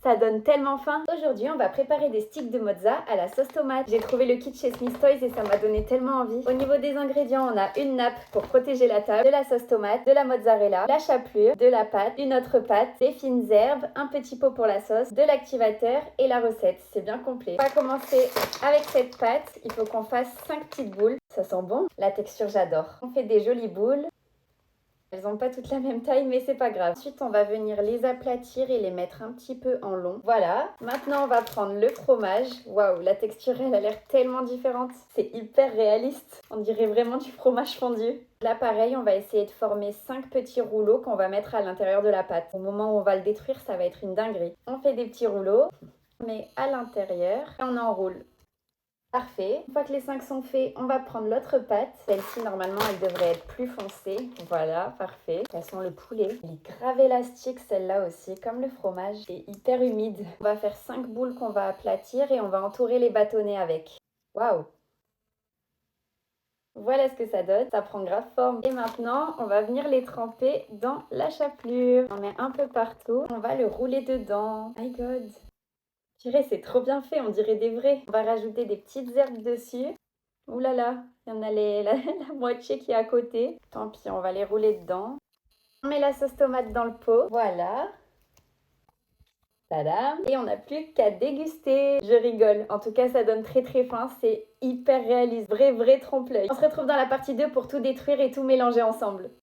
Ça donne tellement faim. Aujourd'hui, on va préparer des sticks de mozza à la sauce tomate. J'ai trouvé le kit chez Smith Toys et ça m'a donné tellement envie. Au niveau des ingrédients, on a une nappe pour protéger la table, de la sauce tomate, de la mozzarella, la chapelure, de la pâte, une autre pâte, des fines herbes, un petit pot pour la sauce, de l'activateur et la recette. C'est bien complet. On va commencer avec cette pâte. Il faut qu'on fasse 5 petites boules. Ça sent bon. La texture, j'adore. On fait des jolies boules. Elles n'ont pas toutes la même taille, mais c'est pas grave. Ensuite, on va venir les aplatir et les mettre un petit peu en long. Voilà. Maintenant, on va prendre le fromage. Waouh, la texture, elle a l'air tellement différente. C'est hyper réaliste. On dirait vraiment du fromage fondu. Là, pareil, on va essayer de former 5 petits rouleaux qu'on va mettre à l'intérieur de la pâte. Au moment où on va le détruire, ça va être une dinguerie. On fait des petits rouleaux. On met à l'intérieur et on enroule. Parfait. Une fois que les 5 sont faits, on va prendre l'autre pâte. Celle-ci, normalement, elle devrait être plus foncée. Voilà, parfait. De toute façon, le poulet, il est grave élastique, celle-là aussi, comme le fromage. Et hyper humide. On va faire 5 boules qu'on va aplatir et on va entourer les bâtonnets avec. Waouh! Voilà ce que ça donne. Ça prend grave forme. Et maintenant, on va venir les tremper dans la chapelure. On met un peu partout. On va le rouler dedans. My God! Purée, c'est trop bien fait, on dirait des vrais. On va rajouter des petites herbes dessus. Ouh là là, il y en a la moitié qui est à côté. Tant pis, on va les rouler dedans. On met la sauce tomate dans le pot. Voilà. Tadam. Et on n'a plus qu'à déguster. Je rigole. En tout cas, ça donne très très faim. C'est hyper réaliste. Vrai trompe-l'œil. On se retrouve dans la partie 2 pour tout détruire et tout mélanger ensemble.